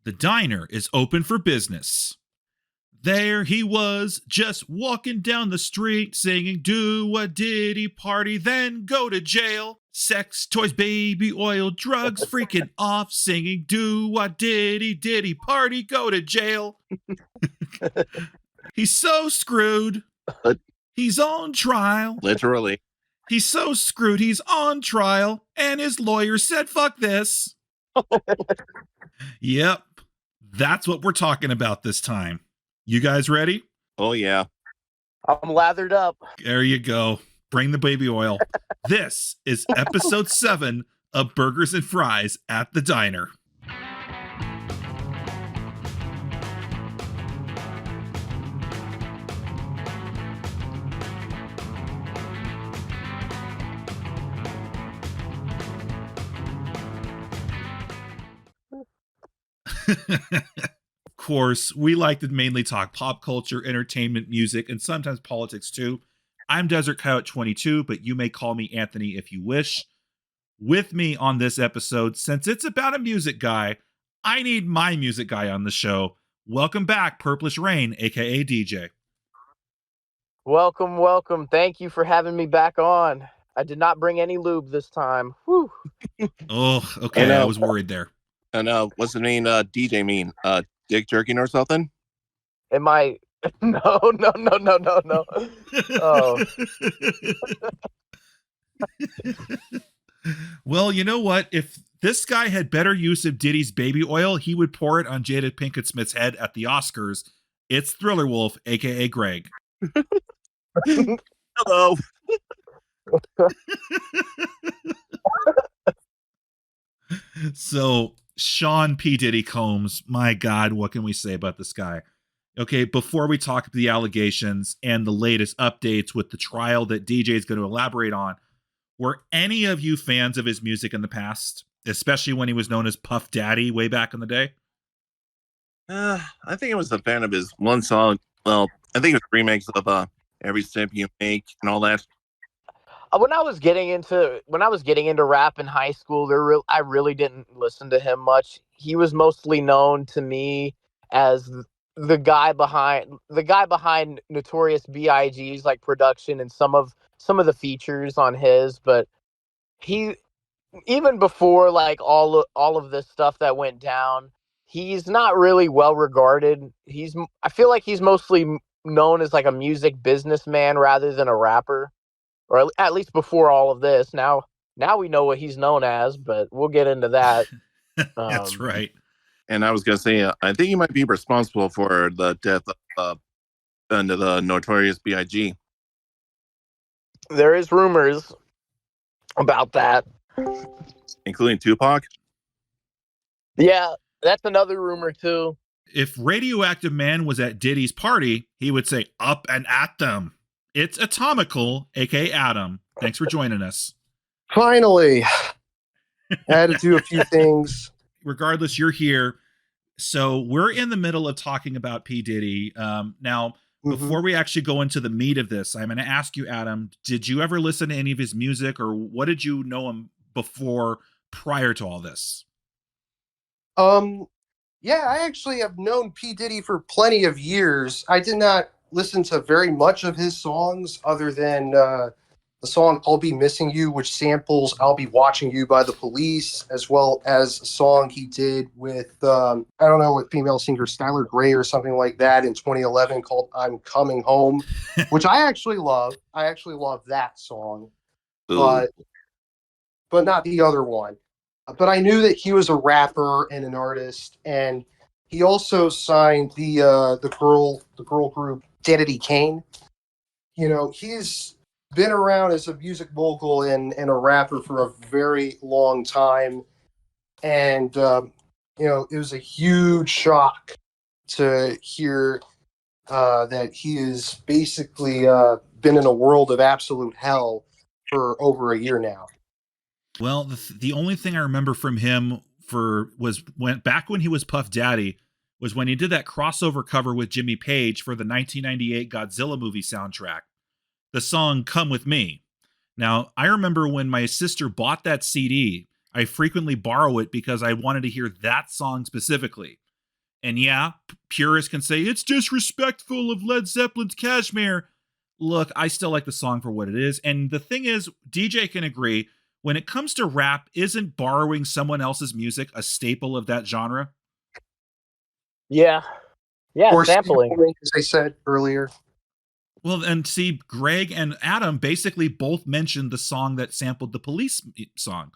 The diner is open for business. There he was, just walking down the street, singing, do a Diddy party, then go to jail. Sex, toys, baby oil, drugs, freaking off, singing, do a Diddy party, go to jail. He's so screwed. He's on trial. Literally. He's so screwed, he's on trial, and his lawyer said, fuck this. Yep, that's what we're talking about this time. You guys ready? Oh, yeah. I'm lathered up. There you go. Bring the baby oil. This is episode 7 of Burgers and Fries at the Diner. Of course, we like to mainly talk pop culture, entertainment, music, and sometimes politics too. I'm Desert Coyote 22, but you may call me Anthony if you wish. With me on this episode, since it's about a music guy, I need my music guy on the show. Welcome back, Purplish Rain, aka DJ. Welcome, welcome. Thank you for having me back on. I did not bring any lube this time. Whew. Oh, okay. I was worried there. And what's the name DJ mean? Dick jerking or something? Am I? No. Oh. Well, you know what? If this guy had better use of Diddy's baby oil, he would pour it on Jada Pinkett Smith's head at the Oscars. It's Thriller Wolf, aka Greg. Hello. So, Sean P. Diddy Combs, my God, what can we say about this guy? Okay, before we talk about the allegations and the latest updates with the trial that DJ is going to elaborate on, were any of you fans of his music in the past, especially when he was known as Puff Daddy way back in the day? I think I was a fan of his one song. Well, I think it was remakes of Every Step You Make and all that. When I was getting into rap in high school, I really didn't listen to him much. He was mostly known to me as the guy behind Notorious B.I.G.'s like production and some of the features on his. But he, even before like all of this stuff that went down, he's not really well regarded. I feel like he's mostly known as like a music businessman rather than a rapper. Or at least before all of this. Now we know what he's known as, but we'll get into that. That's right. And I was going to say, I think he might be responsible for the death of the Notorious B.I.G. There is rumors about that. Including Tupac? Yeah, that's another rumor too. If Radioactive Man was at Diddy's party, he would say, up and at them. It's Atomical, aka Adam. Thanks for joining us. Finally, I had to do a few things. Regardless, you're here. So we're in the middle of talking about P. Diddy. Now, before we actually go into the meat of this, I'm going to ask you, Adam, did you ever listen to any of his music, or what did you know him prior to all this? Yeah, I actually have known P. Diddy for plenty of years. I did not listen to very much of his songs other than the song I'll Be Missing You, which samples I'll Be Watching You by The Police, as well as a song he did with, I don't know, with female singer Skylar Grey or something like that in 2011 called I'm Coming Home, which I actually love. I actually love that song, but not the other one. But I knew that he was a rapper and an artist, and he also signed the girl group Danity Kane. You know, he's been around as a music mogul and a rapper for a very long time. And, you know, it was a huge shock to hear that he has basically been in a world of absolute hell for over a year now. Well, the only thing I remember from him was when he was Puff Daddy was when he did that crossover cover with Jimmy Page for the 1998 Godzilla movie soundtrack. The song Come With Me. Now, I remember when my sister bought that CD, I frequently borrow it because I wanted to hear that song specifically. And yeah, purists can say it's disrespectful of Led Zeppelin's Kashmir. Look, I still like the song for what it is. And the thing is, DJ can agree, when it comes to rap, isn't borrowing someone else's music a staple of that genre? Yeah. Yeah, Or sampling. as I said earlier. Well, and see, Greg and Adam basically both mentioned the song that sampled the Police song.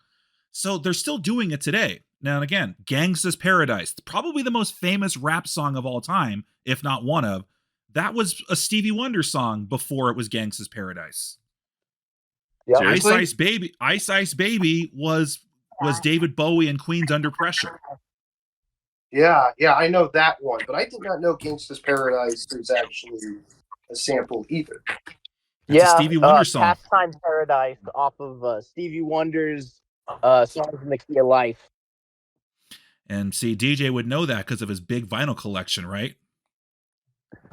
So they're still doing it today. Now and again, Gangsta's Paradise, probably the most famous rap song of all time, if not one of. That was a Stevie Wonder song before it was Gangsta's Paradise. Yep. Ice Ice Baby was David Bowie and Queen's Under Pressure. Yeah, I know that one, but I did not know Gangsta's Paradise is actually a sample either. That's a Stevie Wonder song. Pastime Paradise off of Stevie Wonder's Songs in the Key of Life. And see, DJ would know that because of his big vinyl collection, right?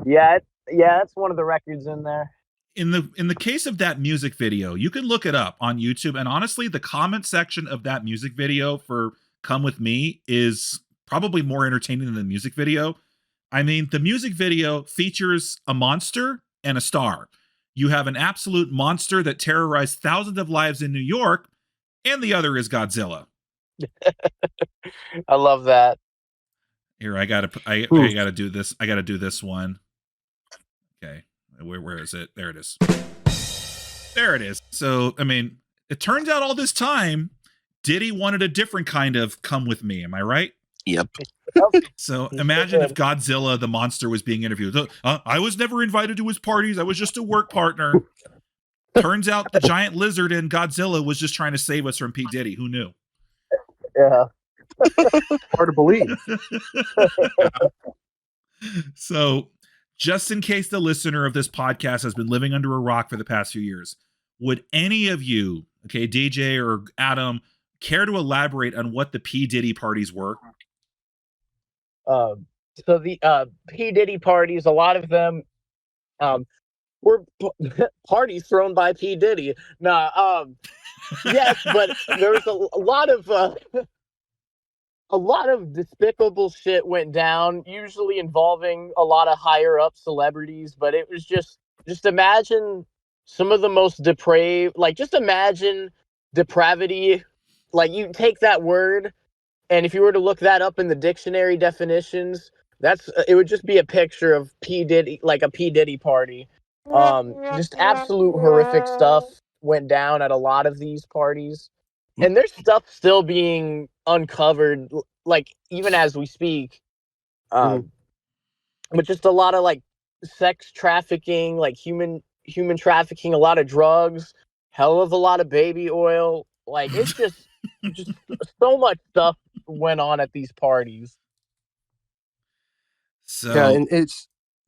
Yeah, that's one of the records in there. In the case of that music video, you can look it up on YouTube, and honestly, the comment section of that music video for Come With Me is probably more entertaining than the music video. I mean, the music video features a monster and a star. You have an absolute monster that terrorized thousands of lives in New York, and the other is Godzilla. I love that. Here, I gotta do this. I gotta do this one. Okay, where is it? There it is. There it is. So, I mean, it turns out all this time, Diddy wanted a different kind of "Come With Me." Am I right? Yep. So imagine if Godzilla, the monster, was being interviewed. I was never invited to his parties. I was just a work partner. Turns out the giant lizard in Godzilla was just trying to save us from P. Diddy. Who knew? Yeah. Hard to believe. So, just in case the listener of this podcast has been living under a rock for the past few years, would any of you, okay, DJ or Adam, care to elaborate on what the P. Diddy parties were? So the P. Diddy parties, a lot of them were parties thrown by P. Diddy. Yes, but there was a lot of despicable shit went down, usually involving a lot of higher up celebrities, but it was just imagine some of the most depraved, like just imagine depravity. Like you take that word, and if you were to look that up in the dictionary definitions, it would just be a picture of P. Diddy, like a P. Diddy party. Just absolute horrific stuff went down at a lot of these parties. And there's stuff still being uncovered, like even as we speak. But just a lot of like sex trafficking, like human trafficking, a lot of drugs, hell of a lot of baby oil. Like it's just so much stuff went on at these parties. So yeah, and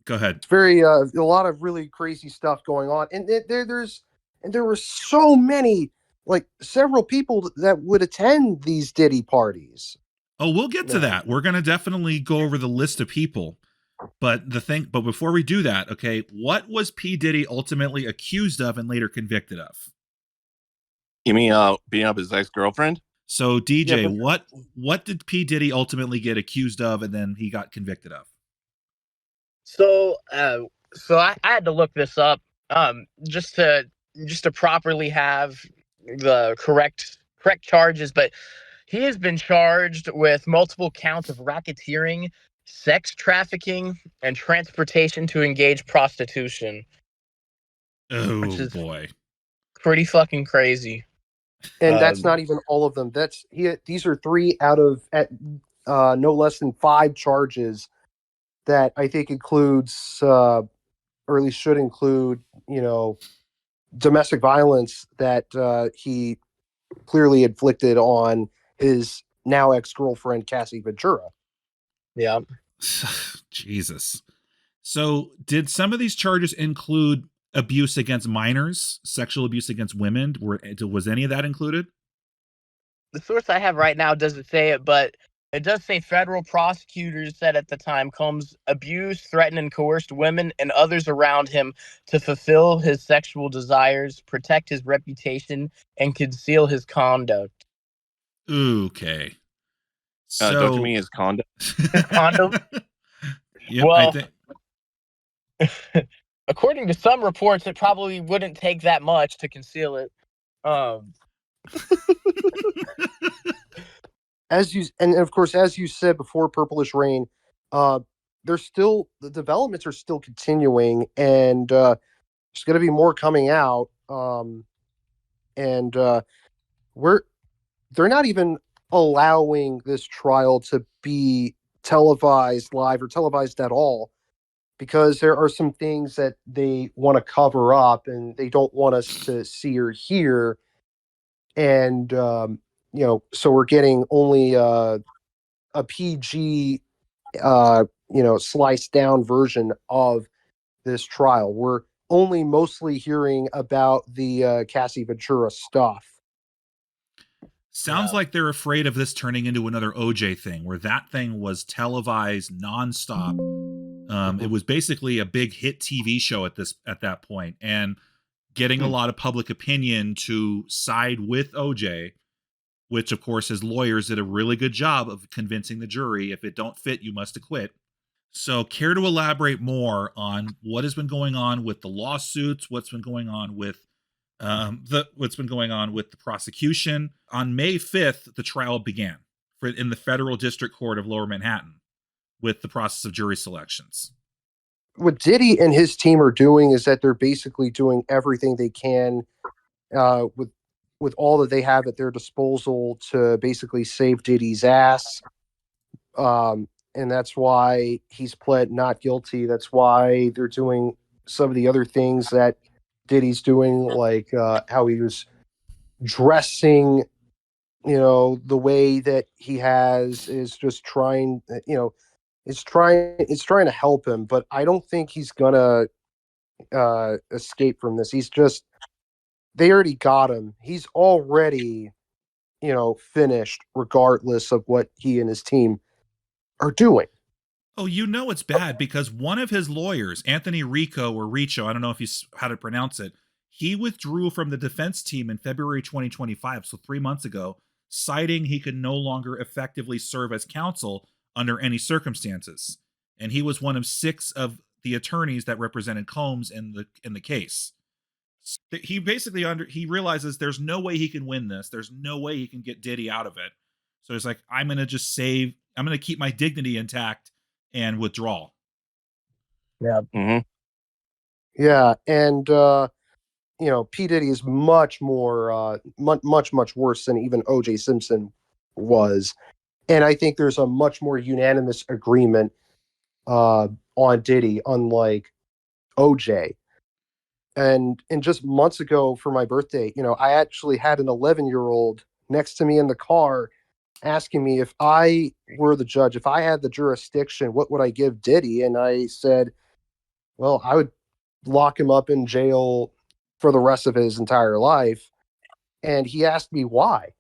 go ahead. It's very a lot of really crazy stuff going on, and there were so many, like several people that would attend these Diddy parties. Oh, we'll get to that. We're gonna definitely go over the list of people. But before we do that, okay, what was P. Diddy ultimately accused of and later convicted of? You mean beating up his ex-girlfriend? So DJ, what did P. Diddy ultimately get accused of and then he got convicted of? So I had to look this up just to properly have the correct charges, but he has been charged with multiple counts of racketeering, sex trafficking, and transportation to engage prostitution. Oh, which is boy. Pretty fucking crazy. And that's not even all of them. These are 3 out of no less than 5 charges that I think includes, or at least should include, domestic violence that he clearly inflicted on his now ex-girlfriend, Cassie Ventura. Yeah. Jesus. So did some of these charges include abuse against minors, sexual abuse against women? Was any of that included? The source I have right now doesn't say it, but it does say federal prosecutors said at the time Combs abused, threatened, and coerced women and others around him to fulfill his sexual desires, protect his reputation, and conceal his conduct. Okay. So don't you mean his conduct? Condom? Yep, I Well, think. according to some reports, it probably wouldn't take that much to conceal it. Um, And of course, as you said before, Purplish Rain, uh, the developments are still continuing, and there's going to be more coming out. And we're they're not even allowing this trial to be televised live or televised at all because there are some things that they want to cover up and they don't want us to see or hear. And so we're getting only a PG, sliced down version of this trial. We're only mostly hearing about the Cassie Ventura stuff. Sounds like they're afraid of this turning into another OJ thing, where that thing was televised nonstop. It was basically a big hit TV show at that point, and getting a lot of public opinion to side with OJ, which of course his lawyers did a really good job of convincing the jury, if it don't fit, you must acquit. So, care to elaborate more on what has been going on with the lawsuits? What's been going on with the prosecution? On May 5th, the trial began in the Federal District Court of Lower Manhattan with the process of jury selections. What Diddy and his team are doing is that they're basically doing everything they can with all that they have at their disposal to basically save Diddy's ass. And that's why he's pled not guilty. That's why they're doing some of the other things that Diddy's doing, like how he was dressing, the way that he has is just trying, it's trying to help him. But I don't think he's gonna escape from this. They already got him. He's already, finished, regardless of what he and his team are doing. Oh, it's bad because one of his lawyers, Anthony Richo, I don't know how to pronounce it, he withdrew from the defense team in February 2025, so 3 months ago, citing he could no longer effectively serve as counsel under any circumstances. And he was one of 6 of the attorneys that represented Combs in the case. He basically he realizes there's no way he can win this. There's no way he can get Diddy out of it. So he's like, I'm going to keep my dignity intact and withdraw. Yeah. Mm-hmm. Yeah. And, P. Diddy is much more, much worse than even O.J. Simpson was. And I think there's a much more unanimous agreement on Diddy, unlike O.J. And just months ago for my birthday, I actually had an 11-year-old next to me in the car asking me, if I were the judge, if I had the jurisdiction, what would I give Diddy? And I said, well, I would lock him up in jail for the rest of his entire life. And he asked me why,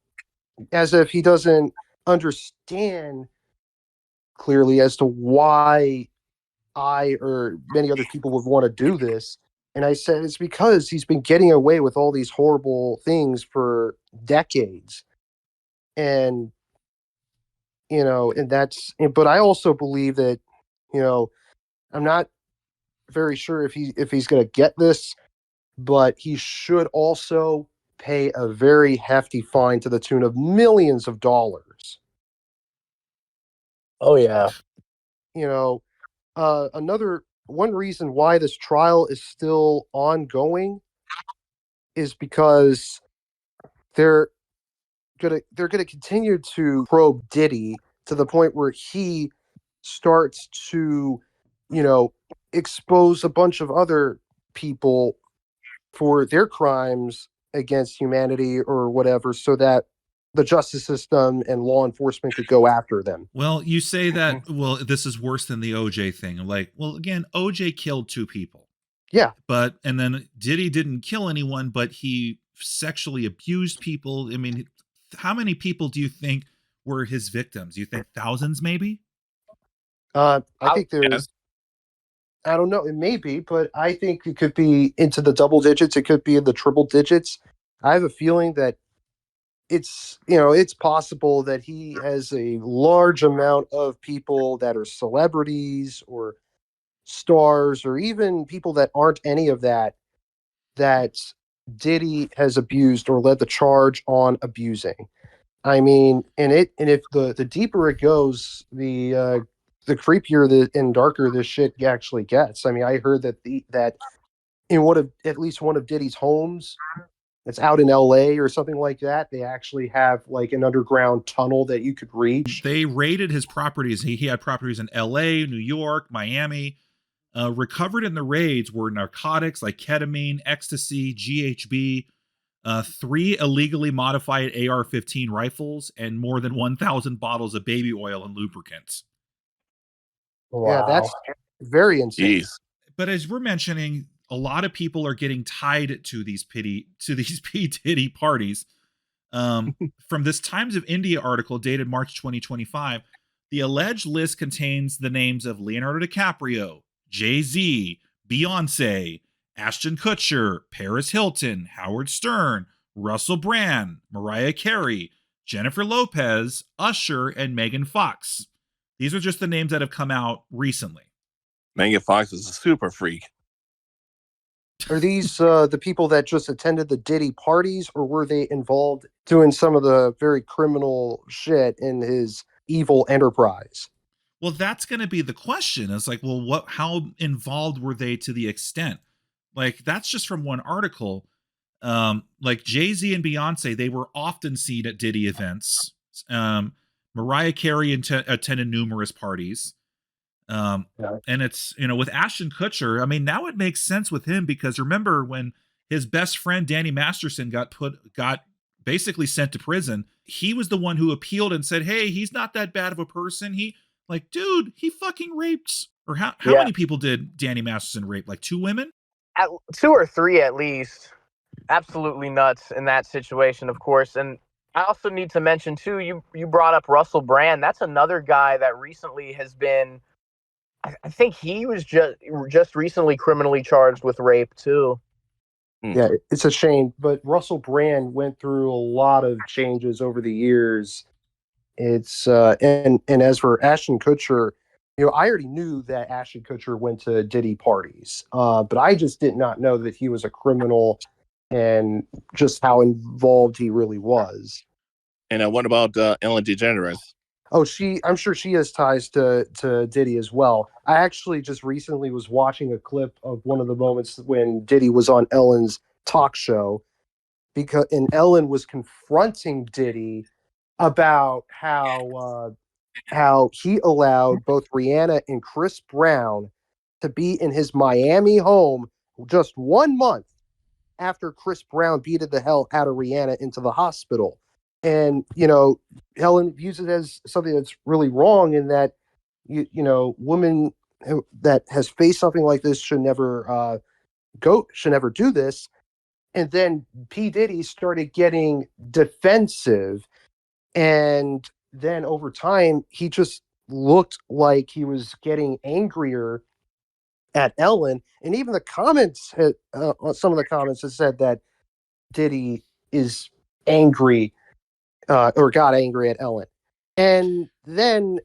as if he doesn't understand clearly as to why I or many other people would want to do this. And I said, it's because he's been getting away with all these horrible things for decades. And, but I also believe that, I'm not very sure if he's going to get this, but he should also pay a very hefty fine to the tune of millions of dollars. Oh yeah. Another one reason why this trial is still ongoing is because they're gonna continue to probe Diddy to the point where he starts to, expose a bunch of other people for their crimes against humanity or whatever, so that the justice system and law enforcement could go after them. Well, you say that, well, this is worse than the OJ thing. Like, well, again, OJ killed 2 people. Yeah. And then Diddy didn't kill anyone, but he sexually abused people. I mean, how many people do you think were his victims? You think thousands, maybe? I think there's, I don't know, it may be, but I think it could be into the double digits. It could be in the triple digits. I have a feeling that it's it's possible that he has a large amount of people that are celebrities or stars or even people that aren't any of that Diddy has abused or led the charge on abusing. I mean, and if the deeper it goes, the creepier and darker this shit actually gets. I mean, I heard that in at least one of Diddy's homes that's out in LA or something like that, they actually have like an underground tunnel that you could reach. They raided his properties. He had properties in LA, New York, Miami. Recovered in the raids were narcotics like ketamine, ecstasy, GHB, 3 illegally modified AR-15 rifles, and more than 1,000 bottles of baby oil and lubricants. Wow. Yeah, that's very insane. Jeez. But as we're mentioning, a lot of people are getting tied to these P. Diddy parties. From this Times of India article dated March 2025, the alleged list contains the names of Leonardo DiCaprio, Jay-Z, Beyonce, Ashton Kutcher, Paris Hilton, Howard Stern, Russell Brand, Mariah Carey, Jennifer Lopez, Usher, and Megan Fox. These are just the names that have come out recently. Megan Fox is a super freak. Are these the people that just attended the Diddy parties, or were they involved doing some of the very criminal shit in his evil enterprise? Well, that's going to be the question. It's like, well, how involved were they to the extent? Like, that's just from one article. Like Jay-Z and Beyonce, they were often seen at Diddy events. Mariah Carey attended numerous parties. And it's, with Ashton Kutcher, I mean, now it makes sense with him because remember when his best friend Danny Masterson got basically sent to prison, he was the one who appealed and said, hey, he's not that bad of a person. He fucking raped, or how many people did Danny Masterson rape? Like 2 women? 2 or 3 at least. Absolutely nuts in that situation, of course. And I also need to mention too, you brought up Russell Brand. That's another guy that recently has been, I think he was just recently criminally charged with rape too. Yeah, it's a shame, but Russell Brand went through a lot of changes over the years. It's and as for Ashton Kutcher, I already knew that Ashton Kutcher went to Diddy parties, but I just did not know that he was a criminal and just how involved he really was. And what about Ellen DeGeneres? Oh, I'm sure she has ties to Diddy as well. I actually just recently was watching a clip of one of the moments when Diddy was on Ellen's talk show, and Ellen was confronting Diddy about how he allowed both Rihanna and Chris Brown to be in his Miami home just 1 month after Chris Brown beated the hell out of Rihanna into the hospital. And, Helen views it as something that's really wrong in that, women that has faced something like this should never do this. And then P. Diddy started getting defensive. And then over time, he just looked like he was getting angrier at Ellen. And even the comments, some of the comments have said that Diddy is angry or got angry at Ellen. And then,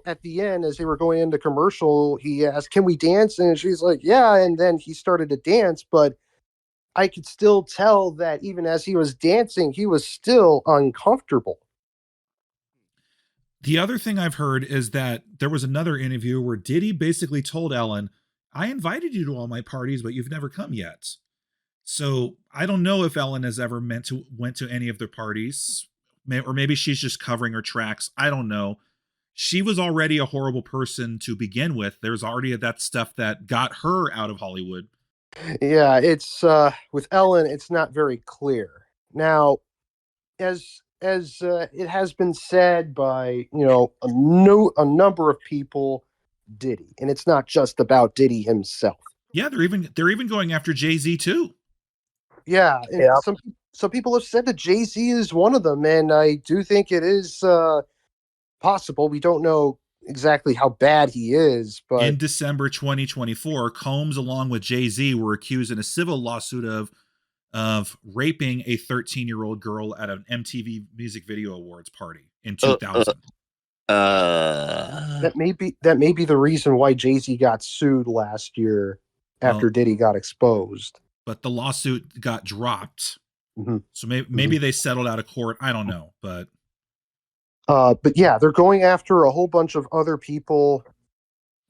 at the end, as they were going into commercial, he asked, can we dance? And she's like, yeah. And then he started to dance, but I could still tell that even as he was dancing, he was still uncomfortable. The other thing I've heard is that there was another interview where Diddy basically told Ellen, I invited you to all my parties, but you've never come yet. So I don't know if Ellen has ever went to any of their parties, or maybe she's just covering her tracks. I don't know. She was already a horrible person to begin with. There's already that stuff that got her out of Hollywood. Yeah, it's with Ellen, it's not very clear. Now, as it has been said by a number of people, Diddy, and it's not just about Diddy himself. Yeah, they're even going after Jay-Z too. Yeah, and some people have said that Jay-Z is one of them, and I do think it is possible. We don't know exactly how bad he is, but in December 2024, Combs along with Jay-Z were accused in a civil lawsuit of of raping a 13-year-old girl at an MTV Music Video Awards party in 2000. That may be the reason why Jay-Z got sued last year after Diddy got exposed. But the lawsuit got dropped. Mm-hmm. So maybe they settled out of court. I don't know, but yeah, they're going after a whole bunch of other people,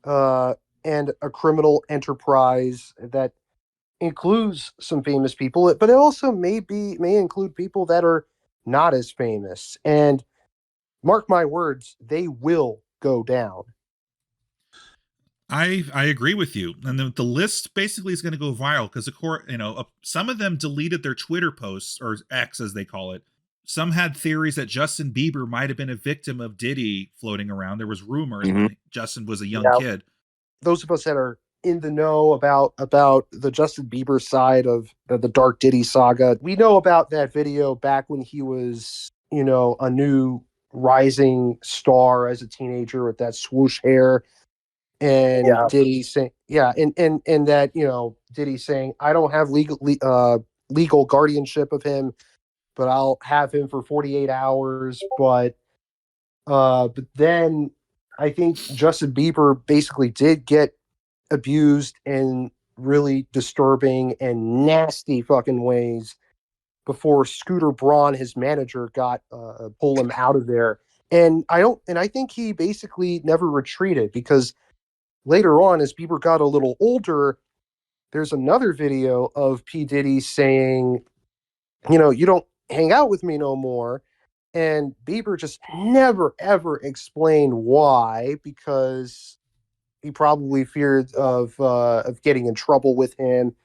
and a criminal enterprise that includes some famous people, but it also may include people that are not as famous. And mark my words, they will go down. I agree with you. And the list basically is going to go viral because, of course, some of them deleted their Twitter posts, or X as they call it. Some had theories that Justin Bieber might have been a victim of Diddy floating around. There was rumors when Justin was a young kid. Those of us that are in the know about the Justin Bieber side of the Dark Diddy saga, we know about that video back when he was, a new rising star as a teenager with that swoosh hair. And Diddy saying, and that, Diddy saying, I don't have legal guardianship of him, but I'll have him for 48 hours. But then I think Justin Bieber basically did get abused in really disturbing and nasty fucking ways before Scooter Braun, his manager, got pull him out of there. And I think he basically never retreated, because later on, as Bieber got a little older, there's another video of P. Diddy saying, you don't hang out with me no more. And Bieber just never, ever explained why, because he probably feared of getting in trouble with him.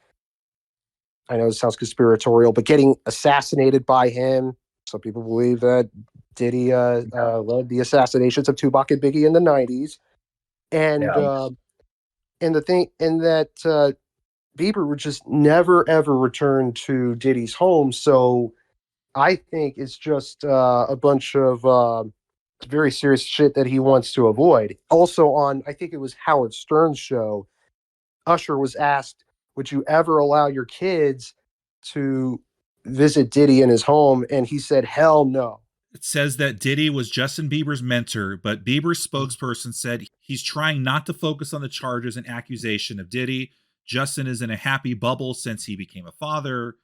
I know it sounds conspiratorial, but getting assassinated by him. Some people believe that Diddy led the assassinations of Tupac and Biggie in the 90s. And that Bieber would just never, ever return to Diddy's home. So I think it's just a bunch of very serious shit that he wants to avoid. Also on, I think it was Howard Stern's show, Usher was asked, would you ever allow your kids to visit Diddy in his home? And he said, hell no. It says that Diddy was Justin Bieber's mentor, but Bieber's spokesperson said he's trying not to focus on the charges and accusation of Diddy. Justin is in a happy bubble since he became a father.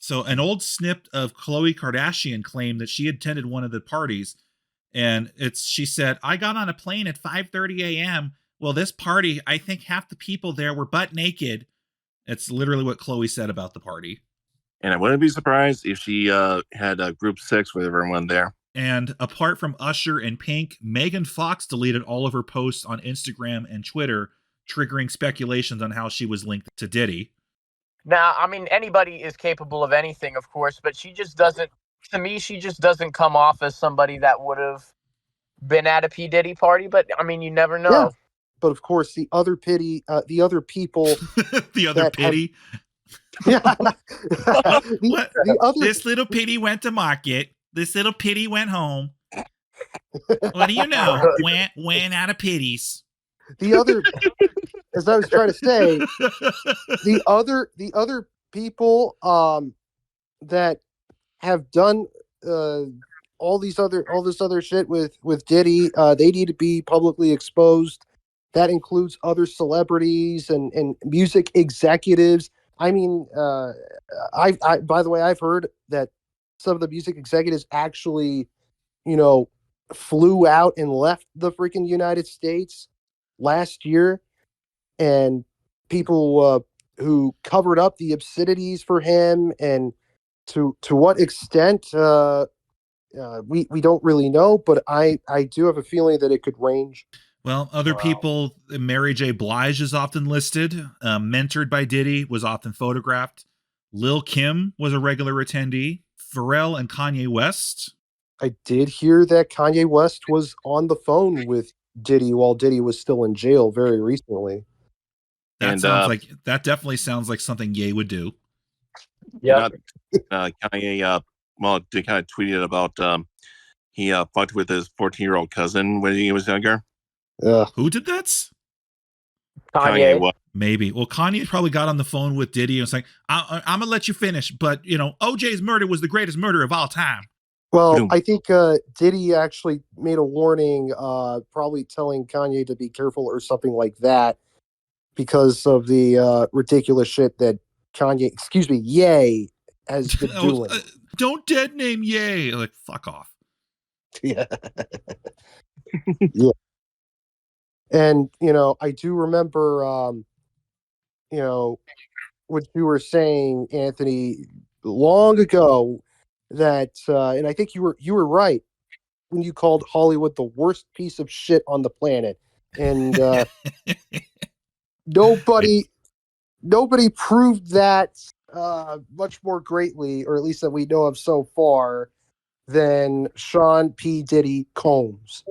So an old snip of Khloe Kardashian claimed that she attended one of the parties, and she said, I got on a plane at 5:30 a.m. Well, this party, I think half the people there were butt naked. It's literally what Khloe said about the party. And I wouldn't be surprised if she had group sex with everyone there. And apart from Usher and Pink, Megan Fox deleted all of her posts on Instagram and Twitter, triggering speculations on how she was linked to Diddy. Now, I mean, anybody is capable of anything, of course, but she just doesn't come off as somebody that would have been at a P. Diddy party. But, I mean, you never know. Yeah. But, of course, the other people... the other pity? This little pity went to market. This little pity went home. What do you know? went out of pities. The other, as I was trying to say, the other people that have done all this other shit with Diddy, they need to be publicly exposed. That includes other celebrities and music executives. I mean, I by the way, I've heard that some of the music executives actually, flew out and left the freaking United States last year, and people who covered up the obscenities for him, and to what extent we don't really know, but I do have a feeling that it could range. Well, other people, Mary J. Blige is often listed. Mentored by Diddy, was often photographed. Lil' Kim was a regular attendee. Pharrell and Kanye West. I did hear that Kanye West was on the phone with Diddy while Diddy was still in jail very recently. That definitely sounds like something Ye would do. Yeah. Kanye, they kind of tweeted about he fucked with his 14-year-old cousin when he was younger. Who did that? Kanye. what? Maybe. Well, Kanye probably got on the phone with Diddy and was like, I'm going to let you finish, but, OJ's murder was the greatest murder of all time. Well, I think Diddy actually made a warning, probably telling Kanye to be careful or something like that, because of the ridiculous shit that Ye has been doing. Don't dead name Ye. Like, fuck off. Yeah. Yeah. And, I do remember, what you were saying, Anthony, long ago, that, and I think you were right when you called Hollywood the worst piece of shit on the planet. And nobody proved that much more greatly, or at least that we know of so far, than Sean P. Diddy Combs.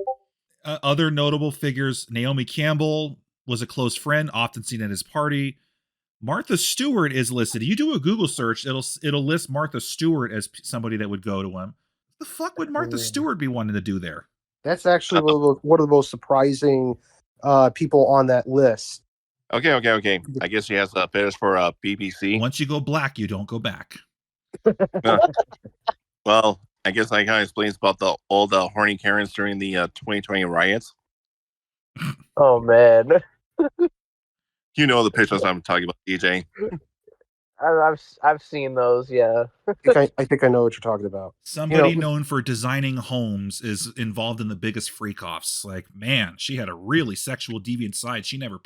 Other notable figures: Naomi Campbell was a close friend, often seen at his party. Martha Stewart is listed. You do a Google search, it'll list Martha Stewart as somebody that would go to him. What the fuck would Martha Stewart be wanting to do there? That's actually one of the most surprising people on that list. Okay. I guess she has a fetish for BBC. Once you go black, you don't go back. Well, I guess that kind of explains about all the horny Karens during the 2020 riots. Oh man, You know the pictures I'm talking about, DJ. I've seen those. Yeah. I think I know what you're talking about. Somebody known for designing homes is involved in the biggest freak-offs. Like, man, she had a really sexual deviant side she never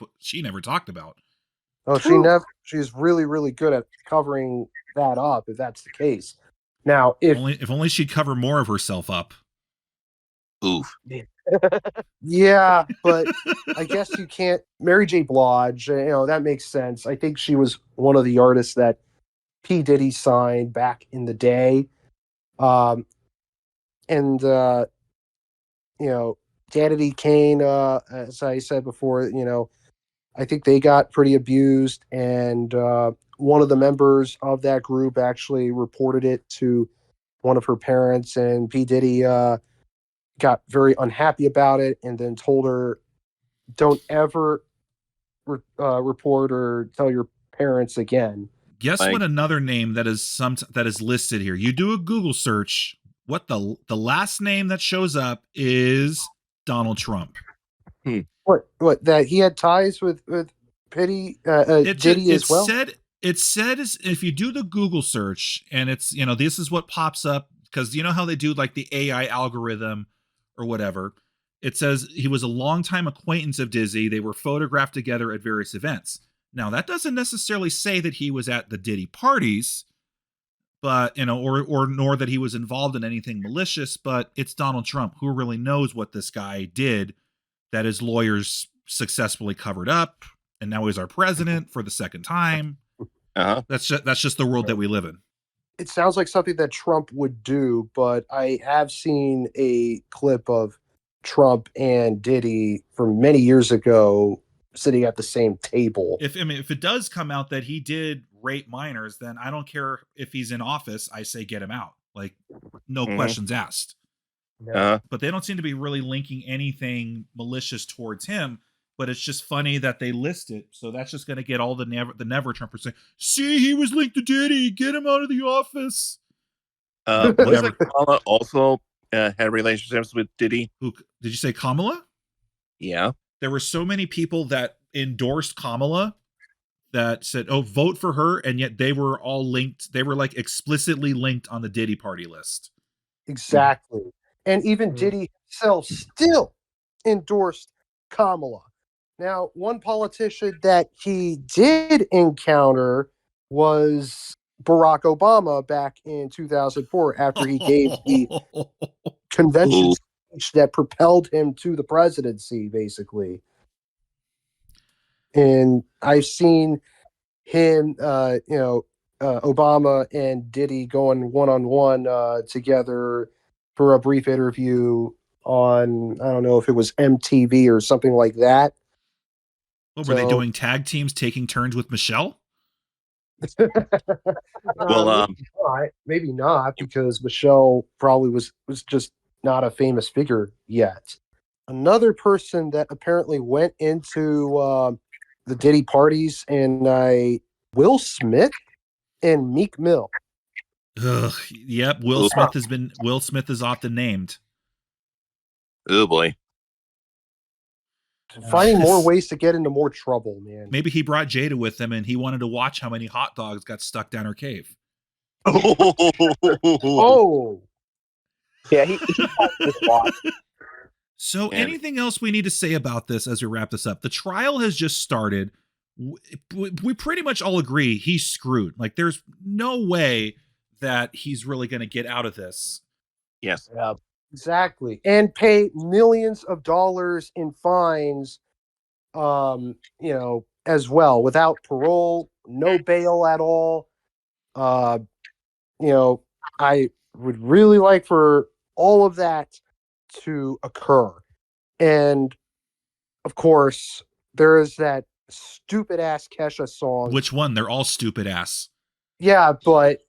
talked about. Oh, she's really, really good at covering that up, if that's the case. Now, if only she'd cover more of herself up. Oof. Yeah, but I guess you can't. Mary J. Blige, that makes sense. I think she was one of the artists that P. Diddy signed back in the day. Danity Kane, as I said before, I think they got pretty abused, and one of the members of that group actually reported it to one of her parents, and P. Diddy got very unhappy about it, and then told her, "Don't ever report or tell your parents again." Guess what? Another name that is listed here. You do a Google search. What the last name that shows up is Donald Trump. What that he had ties with Diddy as well? It said if you do the Google search, and it's this is what pops up, because you know how they do like the AI algorithm or whatever. It says he was a longtime acquaintance of Dizzy. They were photographed together at various events. Now that doesn't necessarily say that he was at the Diddy parties, but or nor that he was involved in anything malicious. But it's Donald Trump. Who really knows what this guy did that his lawyers successfully covered up, and now he's our president for the second time. That's just the world that we live in. It sounds like something that Trump would do, but I have seen a clip of Trump and Diddy from many years ago sitting at the same table. If it does come out that he did rape minors, then I don't care if he's in office. I say get him out. Like, no questions asked. But they don't seem to be really linking anything malicious towards him. But it's just funny that they list it. So that's just going to get all the never Trumpers saying, "See, he was linked to Diddy. Get him out of the office." Whatever. Kamala also had relationships with Diddy. Who did you say? Kamala? Yeah. There were so many people that endorsed Kamala that said, "Oh, vote for her," and yet they were all linked. They were like explicitly linked on the Diddy party list. Exactly. And even Diddy himself still endorsed Kamala. Now, one politician that he did encounter was Barack Obama back in 2004 after he gave the convention speech that propelled him to the presidency, basically. And I've seen him, Obama and Diddy going one-on-one together for a brief interview on, I don't know if it was MTV or something like that. Well, were they doing tag teams taking turns with Michelle? Well, maybe not, because Michelle probably was just not a famous figure yet. Another person that apparently went into the Diddy parties, and Will Smith and Meek Mill. Ugh, yep. Will Smith is often named. Oh boy. Finding more ways to get into more trouble, man. Maybe he brought Jada with him and he wanted to watch how many hot dogs got stuck down her cave. Oh. Yeah, he just watched. So And- anything else we need to say about this as we wrap this up? The trial has just started. We pretty much all agree he's screwed. Like, there's no way that he's really going to get out of this. Yes. Yeah. Exactly. And pay millions of dollars in fines, as well, without parole, no bail at all. I would really like for all of that to occur. And of course, there is that stupid ass Kesha song. Which one? They're all stupid ass. Yeah, but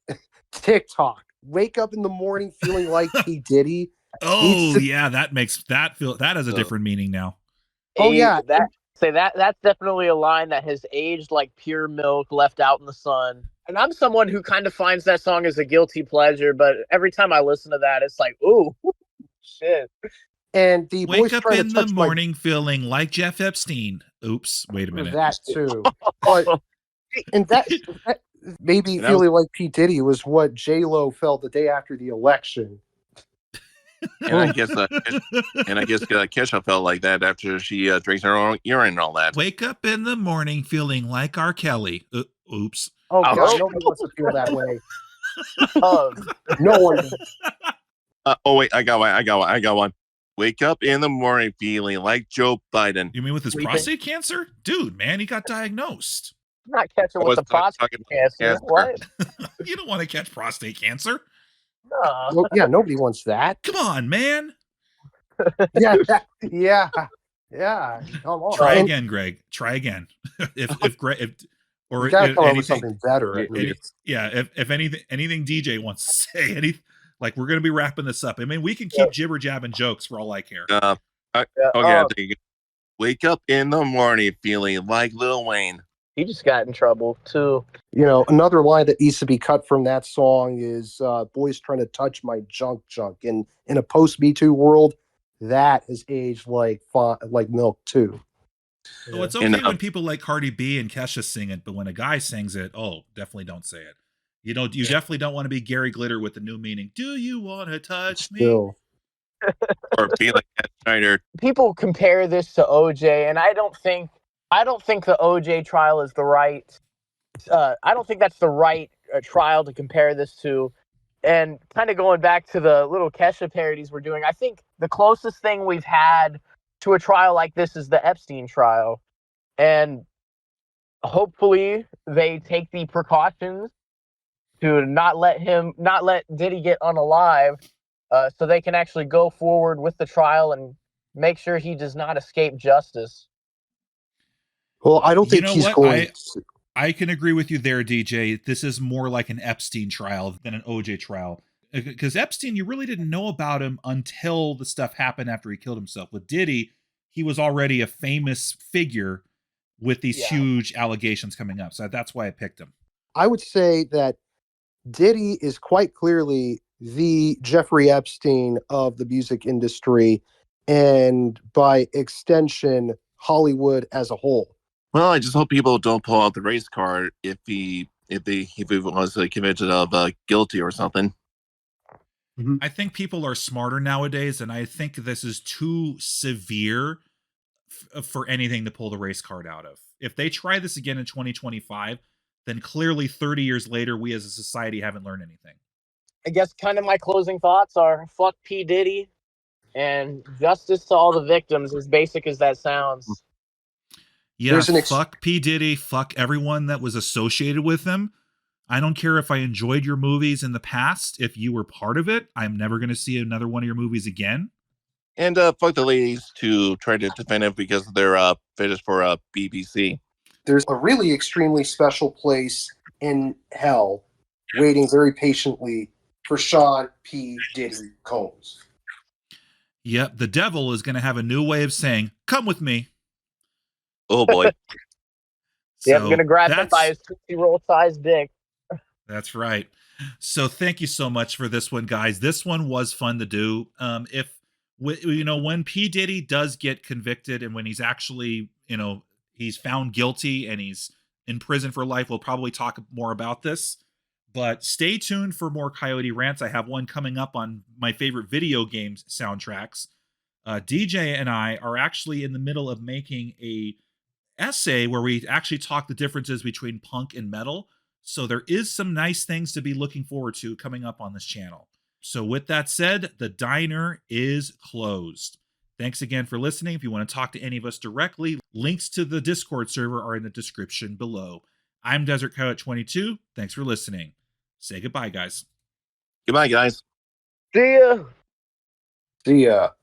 TikTok. Wake up in the morning feeling like P. Diddy. Oh, yeah, that makes that feel, that has a different meaning now. Oh, yeah. That's definitely a line that has aged like pure milk left out in the sun. And I'm someone who kind of finds that song as a guilty pleasure, but every time I listen to that, it's like, ooh, shit. And the Wake boys up trying in to the touch morning feeling like Jeff Epstein. Oops, wait a minute. That too. But and that maybe And feeling like P. Diddy was what J-Lo felt the day after the election. And I guess Kesha felt like that after she drinks her own urine and all that. Wake up in the morning feeling like R. Kelly. Oops. Oh, Oh. God, nobody wants to feel that way. Um, No one. Oh wait, I got one. Wake up in the morning feeling like Joe Biden. You mean with his Sleeping. prostate cancer? Dude, man, he got diagnosed. I'm not catching I with the was not prostate talking cancer. cancer. What? You don't want to catch prostate cancer. No. Well, yeah, nobody wants that. Come on, man. Yeah. Come on. Try And again, Greg. Try again. if you gotta come up with something better. At Any- least. if anything DJ wants to say, like, we're gonna be wrapping this up. I mean, we can keep jibber jabbing jokes for all I care. Okay, I think wake up in the morning feeling like Lil Wayne. He just got in trouble too. Another line that needs to be cut from that song is boys trying to touch my junk. And in a post Me Too world, that has aged like milk too. So it's okay when people like Cardi B and Kesha sing it, but when a guy sings it, definitely don't say it. You definitely don't want to be Gary Glitter with the new meaning. Do you want to touch me? Still. Or feeling that Schneider. People compare this to OJ, and I don't think the OJ trial is the right. I don't think that's the right trial to compare this to. And kind of going back to the little Kesha parodies we're doing, I think the closest thing we've had to a trial like this is the Epstein trial. And hopefully they take the precautions to not let Diddy get unalive, so they can actually go forward with the trial and make sure he does not escape justice. Well, I don't think he's going. I can agree with you there, DJ. This is more like an Epstein trial than an OJ trial. Because Epstein, you really didn't know about him until the stuff happened after he killed himself. With Diddy, he was already a famous figure with these huge allegations coming up. So that's why I picked him. I would say that Diddy is quite clearly the Jeffrey Epstein of the music industry, and by extension, Hollywood as a whole. Well, I just hope people don't pull out the race card if he was convicted of guilty or something. I think people are smarter nowadays, and I think this is too severe for anything to pull the race card out of. If they try this again in 2025, then clearly 30 years later, we as a society haven't learned anything. I guess kind of my closing thoughts are fuck P. Diddy and justice to all the victims, as basic as that sounds. Yeah, fuck P. Diddy, fuck everyone that was associated with him. I don't care if I enjoyed your movies in the past. If you were part of it, I'm never going to see another one of your movies again. And fuck the ladies to try to defend him because they're fetish for BBC. There's a really extremely special place in hell waiting very patiently for Sean P. Diddy Combs. Yep, the devil is going to have a new way of saying, come with me. Oh boy. Yeah, I'm So gonna grab him by his Tootsie Roll sized dick. that's right. So thank you so much for this one, guys. This one was fun to do. If when P Diddy does get convicted and when he's actually, he's found guilty and he's in prison for life, we'll probably talk more about this. But stay tuned for more Coyote Rants. I have one coming up on my favorite video games soundtracks. DJ and I are actually in the middle of making a essay where we actually talk the differences between punk and metal. So there is some nice things to be looking forward to coming up on this channel. So with that said, the diner is closed. Thanks again for listening. If you want to talk to any of us directly, links to the Discord server are in the description below. I'm Desert Coyote 22. Thanks for listening. Say goodbye, guys. Goodbye, guys. See ya. See ya.